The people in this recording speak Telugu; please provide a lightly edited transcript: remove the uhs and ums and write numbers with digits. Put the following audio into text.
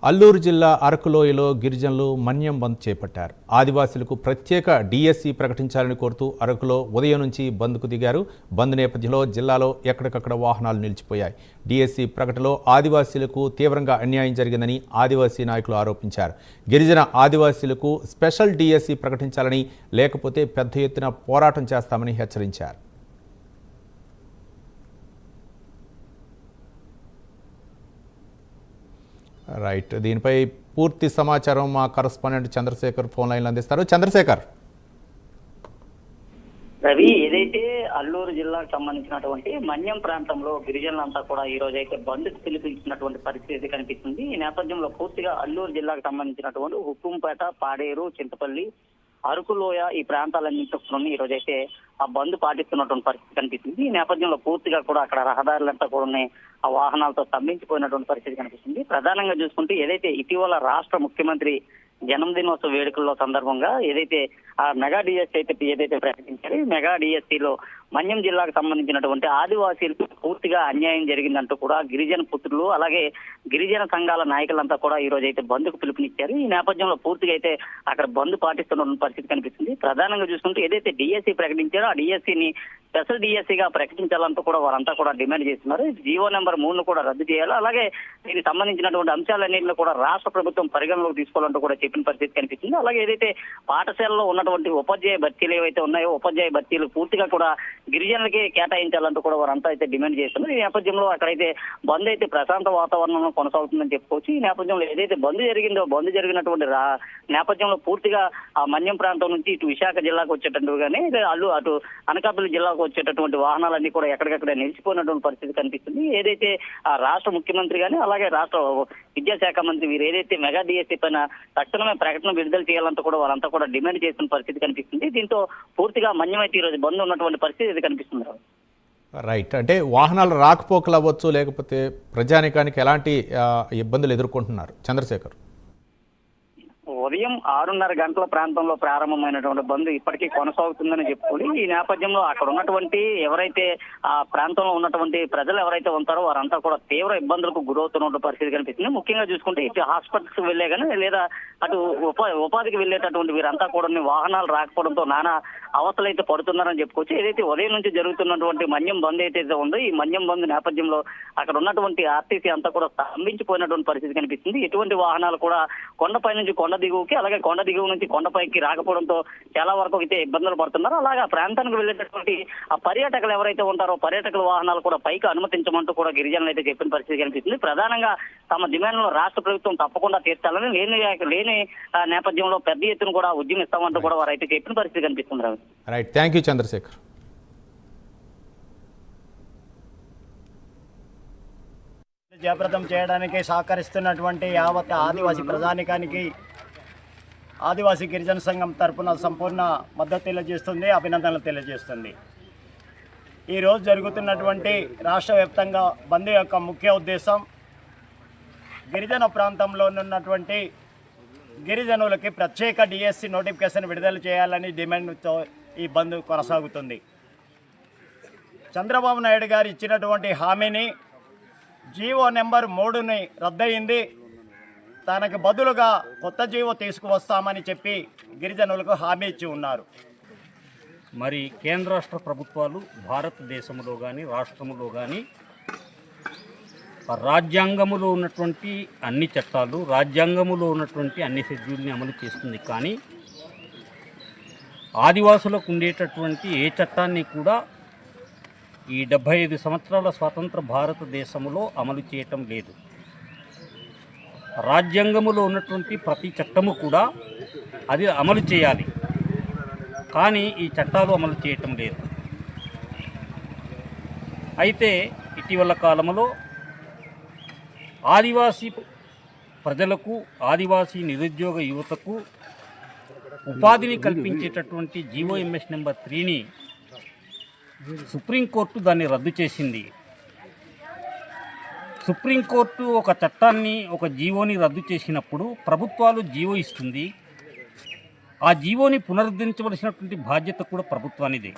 అల్లూరు జిల్లా అరకులోయలో గిరిజనులు మన్యం బంద్ చేపట్టారు. ఆదివాసీలకు ప్రత్యేక డిఎస్సి ప్రకటించాలని కోరుతూ అరకులో ఉదయం నుంచి బంద్కు దిగారు. బంద్ నేపథ్యంలో జిల్లాలో ఎక్కడికక్కడ వాహనాలు నిలిచిపోయాయి. డిఎస్సి ప్రకటనలో ఆదివాసీలకు తీవ్రంగా అన్యాయం జరిగిందని ఆదివాసీ నాయకులు ఆరోపించారు. గిరిజన ఆదివాసీలకు స్పెషల్ డిఎస్సి ప్రకటించాలని, లేకపోతే పెద్ద ఎత్తున పోరాటం చేస్తామని హెచ్చరించారు. రైట్, దీనిపై పూర్తి సమాచారం మా కరస్పాండెంట్ చంద్రశేఖర్ ఫోన్ లైన్లో అందిస్తారు. చంద్రశేఖర్. రవి, ఏదైతే అల్లూరు జిల్లాకు సంబంధించినటువంటి మన్యం ప్రాంతంలో గిరిజనులంతా కూడా ఈ రోజు అయితే బంద్కు పిలుపునిచ్చినటువంటి పరిస్థితి కనిపిస్తుంది. ఈ నేపథ్యంలో పూర్తిగా అల్లూరు జిల్లాకు సంబంధించినటువంటి హుకుంపేట, పాడేరు, చింతపల్లి, అరకులోయ ఈ ప్రాంతాలన్నింటిలోని ఈ రోజైతే ఆ బంద్ పాటిస్తున్నటువంటి పరిస్థితి కనిపిస్తుంది. ఈ నేపథ్యంలో పూర్తిగా కూడా అక్కడ రహదారులంతా కూడా ఆ వాహనాలతో స్తంభించిపోయినటువంటి పరిస్థితి కనిపిస్తుంది. ప్రధానంగా చూసుకుంటే ఏదైతే ఇటీవల రాష్ట్ర ముఖ్యమంత్రి జన్మదినోత్సవ వేడుకల్లో సందర్భంగా ఏదైతే ఆ మెగా డిఎస్సీ అయితే ఏదైతే ప్రకటించారో ఈ మెగా డిఎస్సీలో మన్యం జిల్లాకు సంబంధించినటువంటి ఆదివాసీలకు పూర్తిగా అన్యాయం జరిగిందంటూ కూడా గిరిజన పుత్రులు అలాగే గిరిజన సంఘాల నాయకులంతా కూడా ఈ రోజు అయితే బంద్కు పిలుపునిచ్చారు. ఈ నేపథ్యంలో పూర్తిగా అయితే అక్కడ బంద్ పాటిస్తున్న పరిస్థితి కనిపిస్తుంది. ప్రధానంగా చూసుకుంటే ఏదైతే డిఎస్సీ ప్రకటించారో ఆ డిఎస్సీని స్పెషల్ డిఎస్సీగా ప్రకటించాలంటూ కూడా వారంతా కూడా డిమాండ్ చేస్తున్నారు. జీవో నెంబర్ 3ను కూడా రద్దు చేయాలి, అలాగే దీనికి సంబంధించినటువంటి అంశాలన్నింటినీ కూడా రాష్ట్ర ప్రభుత్వం పరిగణలోకి తీసుకోవాలంటూ కూడా చెప్పిన పరిస్థితి కనిపిస్తుంది. అలాగే ఏదైతే పాఠశాలలో ఉన్నటువంటి ఉపాధ్యాయ భర్తీలు ఏవైతే ఉన్నాయో ఉపాధ్యాయ భర్తీలు పూర్తిగా కూడా గిరిజనులకి కేటాయించాలంటూ కూడా వారంతా అయితే డిమాండ్ చేస్తున్నారు. ఈ నేపథ్యంలో అక్కడైతే బంద్ అయితే ప్రశాంత వాతావరణంలో కొనసాగుతుందని చెప్పుకోవచ్చు. ఈ నేపథ్యంలో ఏదైతే బంద్ జరిగిందో బంద్ జరిగినటువంటి నేపథ్యంలో పూర్తిగా ఆ మన్యం ప్రాంతం నుంచి ఇటు విశాఖ జిల్లాకు వచ్చేటట్టుగానే అటు అనకాపల్లి జిల్లాకు వచ్చేటటువంటి వాహనాలన్నీ కూడా ఎక్కడికక్కడ నిలిచిపోయినటువంటి పరిస్థితి కనిపిస్తుంది. ఏదైతే ఆ రాష్ట్ర ముఖ్యమంత్రి గానీ అలాగే రాష్ట్ర విద్యాశాఖ మంత్రి వీరు ఏదైతే మెగా డిఎస్సీ పైన తక్షణమే ప్రకటన విడుదల చేయాలంటూ కూడా వారంతా కూడా డిమాండ్ చేస్తున్న పరిస్థితి కనిపిస్తుంది. దీంతో పూర్తిగా మన్యం అయితే ఈ రోజు బంద్ ఉన్నటువంటి పరిస్థితి ఇది కనిపిస్తుంది. రైట్, అంటే వాహనాలు రాకపోకలు అవ్వచ్చు, లేకపోతే ప్రజానికానికి ఎలాంటి ఇబ్బందులు ఎదుర్కొంటున్నారు చంద్రశేఖర్? ఉదయం 6:30 గంటల ప్రాంతంలో ప్రారంభమైనటువంటి బంద్ ఇప్పటికీ కొనసాగుతుందని చెప్పుకోండి. ఈ నేపథ్యంలో అక్కడ ఉన్నటువంటి ఎవరైతే ఆ ప్రాంతంలో ఉన్నటువంటి ప్రజలు ఎవరైతే ఉంటారో వారంతా కూడా తీవ్ర ఇబ్బందులకు గురవుతున్న పరిస్థితి కనిపిస్తుంది. ముఖ్యంగా చూసుకుంటే ఇటు హాస్పిటల్స్ వెళ్లే కానీ లేదా అటు ఉపాధికి వెళ్లేటటువంటి వీరంతా కూడా వాహనాలు రాకపోవడంతో నానా అవస్థలు అయితే పడుతున్నారని చెప్పుకోవచ్చు. ఏదైతే ఉదయం నుంచి జరుగుతున్నటువంటి మన్యం బంద్ ఏదైతే ఉందో ఈ మన్యం బంద్ నేపథ్యంలో అక్కడ ఉన్నటువంటి ఆర్టీసీ అంతా కూడా స్తంభించిపోయినటువంటి పరిస్థితి కనిపిస్తుంది. ఎటువంటి వాహనాలు కూడా కొండపై నుంచి కొండ దిగువకి అలాగే కొండ దిగువ నుంచి కొండపైకి రాకపోవడంతో చాలా వరకు అయితే ఇబ్బందులు పడుతున్నారు. అలాగే ఆ ప్రాంతానికి వెళ్ళేటటువంటి ఆ పర్యాటకులు ఎవరైతే ఉంటారో పర్యాటకుల వాహనాలు కూడా పైకి అనుమతించమంటూ కూడా గిరిజనులు అయితే చెప్పిన పరిస్థితి కనిపిస్తుంది. ప్రధానంగా తమ డిమాండ్లను రాష్ట్ర ప్రభుత్వం తప్పకుండా తీర్చాలని లేని నేపథ్యంలో పెద్ద ఎత్తున కూడా ఉద్యమిస్తామంటూ కూడా వారు అయితే చెప్పిన పరిస్థితి కనిపిస్తుంది. Right, thank you Chandrasekhar. జయప్రదం చేయడానికి సహకరిస్తున్నటువంటి యావత్ ఆదివాసీ ప్రజానికానికి ఆదివాసీ గిరిజన సంఘం తరఫున సంపూర్ణ మద్దతు తెలియజేస్తుంది, అభినందనలు తెలియజేస్తుంది. ఈరోజు జరుగుతున్నటువంటి రాష్ట్ర వ్యాప్తంగా బంద్ యొక్క ముఖ్య ఉద్దేశం గిరిజన ప్రాంతంలో ఉన్నటువంటి గిరిజనులకి ప్రత్యేక డిఎస్సి నోటిఫికేషన్ విడుదల చేయాలని డిమాండ్తో ఈ బంద్ కొనసాగుతుంది. చంద్రబాబు నాయుడు గారు ఇచ్చినటువంటి హామీని జీవో నెంబర్ 3ని రద్దయింది. తనకు బదులుగా కొత్త జీవో తీసుకువస్తామని చెప్పి గిరిజనులకు హామీ ఇచ్చి ఉన్నారు. మరి కేంద్ర రాష్ట్ర ప్రభుత్వాలు భారతదేశంలో కానీ రాష్ట్రంలో కానీ రాజ్యాంగములో ఉన్నటువంటి అన్ని చట్టాలు రాజ్యాంగములో ఉన్నటువంటి అన్ని షెడ్యూల్ని అమలు చేస్తుంది. కానీ ఆదివాసులకు ఉండేటటువంటి ఏ చట్టాన్ని కూడా ఈ 75 సంవత్సరాల స్వతంత్ర భారతదేశంలో అమలు చేయటం లేదు. రాజ్యాంగములో ఉన్నటువంటి ప్రతి చట్టము కూడా అది అమలు చేయాలి, కానీ ఈ చట్టాలు అమలు చేయటం లేదు. అయితే ఇటీవల కాలంలో ఆదివాసీ ప్రజలకు ఆదివాసీ నిరుద్యోగ యువతకు ఉపాధిని కల్పించేటటువంటి జీవోఎంఎస్ నెంబర్ 3ని సుప్రీంకోర్టు దాన్ని రద్దు చేసింది. సుప్రీంకోర్టు ఒక చట్టాన్ని ఒక జీవోని రద్దు చేసినప్పుడు ప్రభుత్వాలు జీవో ఇస్తుంది, ఆ జీవోని పునరుద్ధరించవలసినటువంటి బాధ్యత కూడా ప్రభుత్వానిదే.